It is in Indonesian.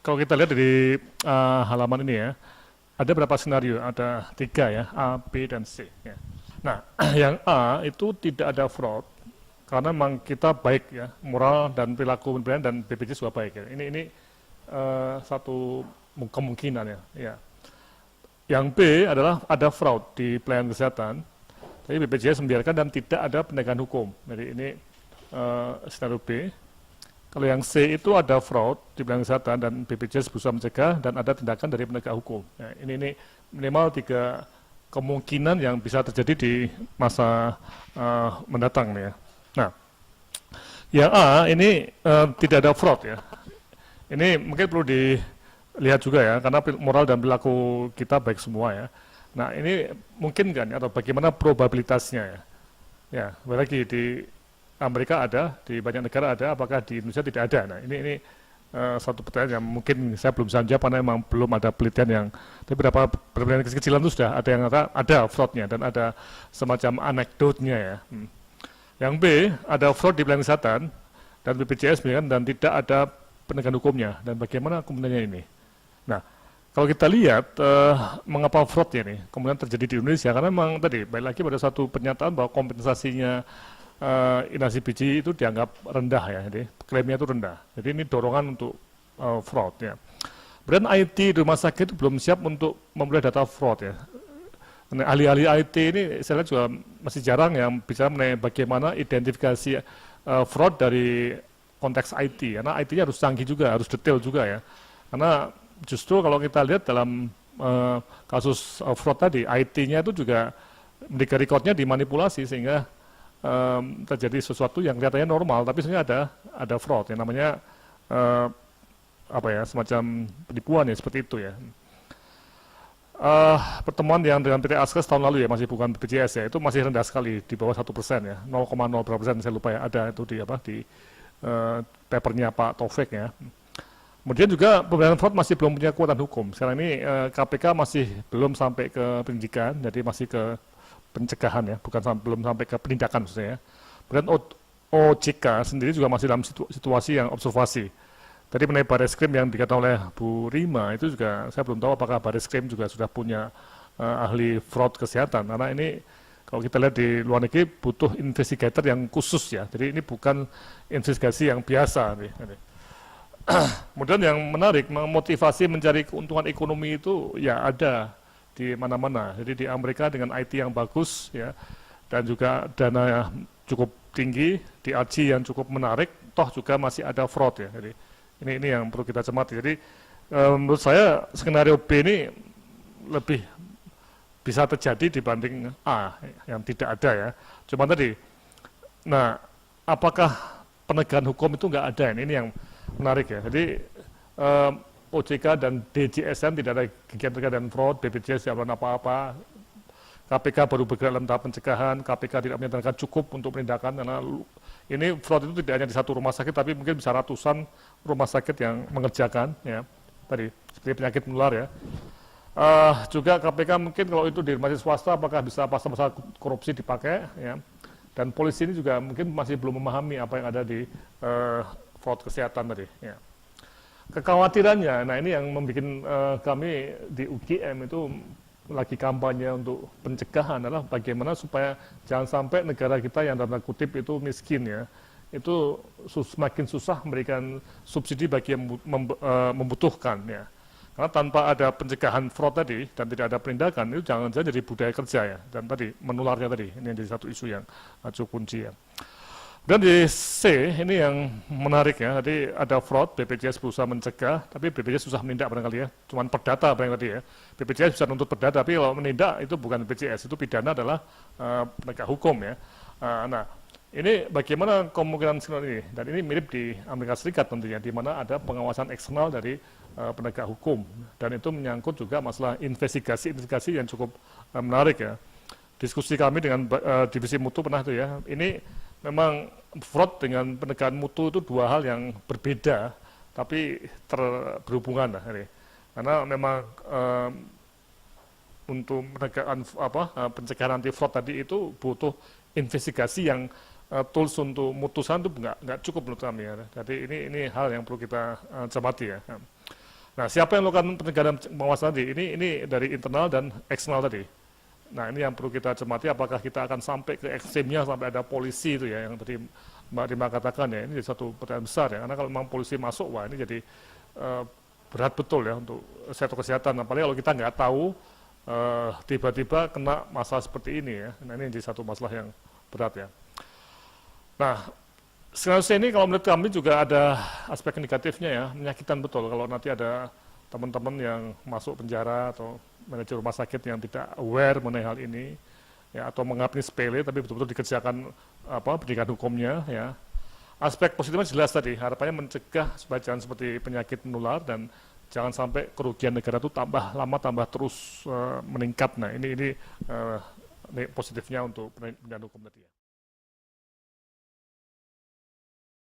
Kalau kita lihat dari halaman ini ya, ada berapa skenario? Ada 3 ya, A, B, dan C. Ya. Nah, yang A itu tidak ada fraud, karena memang kita baik ya, moral dan perilaku pemberian dan BPJS juga baik ya. Ini satu kemungkinan ya. Ya. Yang B adalah ada fraud di pelayanan kesehatan, tapi BPJS membiarkan dan tidak ada penegakan hukum. Jadi ini skenario B. Kalau yang C itu ada fraud di pelayanan kesehatan dan BPJS berusaha mencegah dan ada tindakan dari penegak hukum. Nah, ini minimal 3 kemungkinan yang bisa terjadi di masa mendatang nih ya. Nah, yang A ini tidak ada fraud ya. Ini mungkin perlu dilihat juga ya, karena moral dan perilaku kita baik semua ya. Nah, ini mungkin kan atau bagaimana probabilitasnya ya? Ya, lagi di Amerika ada, di banyak negara ada, apakah di Indonesia tidak ada? Nah, ini satu pertanyaan yang mungkin saya belum bisa jawab karena memang belum ada penelitian yang, tapi beberapa penelitian kecil-kecilan itu sudah ada yang ada fraudnya dan ada semacam anekdotnya ya. Yang B, ada fraud di pelayanan kesehatan dan BPJS dan tidak ada penegakan hukumnya. Dan bagaimana kemudiannya ini? Nah, kalau kita lihat mengapa fraudnya nih kemudian terjadi di Indonesia, karena memang tadi balik lagi pada satu pernyataan bahwa kompensasinya inasi biji itu dianggap rendah ya, jadi klaimnya itu rendah. Jadi ini dorongan untuk fraud ya. Brand IT di rumah sakit itu belum siap untuk memulai data fraud ya. Ahli-ahli IT ini saya lihat juga masih jarang yang bisa mengenai bagaimana identifikasi fraud dari konteks IT, karena IT-nya harus canggih juga, harus detail juga ya. Karena justru kalau kita lihat dalam kasus fraud tadi, IT-nya itu juga memiliki recordnya dimanipulasi sehingga terjadi sesuatu yang kelihatannya normal, tapi sebenarnya ada fraud yang namanya apa ya, semacam penipuan ya, seperti itu ya. Pertemuan yang dengan PT Askes tahun lalu ya, masih bukan BPJS ya, itu masih rendah sekali, di bawah 1% ya, 0,0% saya lupa ya, ada itu di papernya Pak Taufik ya. Kemudian juga pemberantasan fraud masih belum punya kekuatan hukum. Sekarang ini KPK masih belum sampai ke penyidikan, jadi masih ke pencegahan ya, belum sampai ke penindakan maksudnya ya. Kemudian OJK sendiri juga masih dalam situasi yang observasi. Tadi mengenai Bareskrim yang dikatakan oleh Bu Rima, itu juga saya belum tahu apakah Bareskrim juga sudah punya ahli fraud kesehatan, karena ini kalau kita lihat di luar negeri butuh investigator yang khusus ya, jadi ini bukan investigasi yang biasa nih. Kemudian yang menarik, memotivasi mencari keuntungan ekonomi itu ya ada di mana-mana. Jadi di Amerika dengan IT yang bagus ya, dan juga dana yang cukup tinggi, di AJ yang cukup menarik, toh juga masih ada fraud ya. Jadi ini yang perlu kita cermati. Jadi menurut saya skenario B ini lebih bisa terjadi dibanding A yang tidak ada ya. Cuma tadi, nah apakah penegakan hukum itu nggak ada? Ini yang menarik ya. Jadi OJK dan DJSN tidak ada kegiatan fraud, BPJS tidak melakukan apa-apa, KPK baru bergerak dalam tahap pencegahan, KPK tidak punya tenaga cukup untuk penindakan, karena ini fraud itu tidak hanya di satu rumah sakit, tapi mungkin bisa ratusan rumah sakit yang mengerjakan, ya, tadi seperti penyakit menular ya. Juga KPK mungkin kalau itu di rumah sakit swasta, apakah bisa pasal-pasal korupsi dipakai, ya. Dan polisi ini juga mungkin masih belum memahami apa yang ada di fraud kesehatan tadi, ya. Kekhawatirannya, nah ini yang membuat kami di UGM itu lagi kampanye untuk pencegahan adalah bagaimana supaya jangan sampai negara kita yang dalam tanda kutip itu miskin ya, itu semakin susah memberikan subsidi bagi yang membutuhkan ya. Karena tanpa ada pencegahan fraud tadi dan tidak ada penindakan, itu jangan-jangan jadi budaya kerja ya, dan tadi menularnya tadi, ini yang jadi satu isu yang cukup kunci ya. Dan di C, ini yang menarik ya, tadi ada fraud, BPJS berusaha mencegah, tapi BPJS susah menindak barangkali ya, cuman perdata barangkali tadi ya. BPJS bisa nuntut perdata, tapi kalau menindak itu bukan BPJS, itu pidana adalah penegak hukum ya. Nah, ini bagaimana kemungkinan ini, dan ini mirip di Amerika Serikat tentunya, di mana ada pengawasan eksternal dari penegak hukum, dan itu menyangkut juga masalah investigasi yang cukup menarik ya. Diskusi kami dengan divisi mutu pernah itu ya, ini memang fraud dengan penegakan mutu itu dua hal yang berbeda, tapi berhubungan lah ini. Karena memang untuk penegakan pencegahan anti fraud tadi itu butuh investigasi yang tools untuk mutusan itu nggak cukup menurut kami ya. Jadi ini hal yang perlu kita cermati ya. Nah, siapa yang melakukan penegakan pengawasan tadi? Ini dari internal dan eksternal tadi. Nah, ini yang perlu kita cermati, apakah kita akan sampai ke ekstrimnya sampai ada polisi itu ya, yang tadi Mbak Rima katakan ya, ini jadi satu pertanyaan besar ya, karena kalau memang polisi masuk, wah ini jadi berat betul ya untuk sektor kesehatan, apalagi kalau kita nggak tahu tiba-tiba kena masalah seperti ini ya, nah ini jadi satu masalah yang berat ya. Nah, sekarang ini kalau menurut kami juga ada aspek negatifnya ya, menyakitkan betul kalau nanti ada teman-teman yang masuk penjara atau manajer rumah sakit yang tidak aware mengenai hal ini, ya, atau menganggap ini sepele, tapi betul-betul dikerjakan pendidikan hukumnya. Ya. Aspek positifnya jelas tadi, harapannya mencegah supaya jangan seperti penyakit menular dan jangan sampai kerugian negara itu tambah lama tambah terus meningkat. Nah ini positifnya untuk pendidikan hukum tadi. Ya.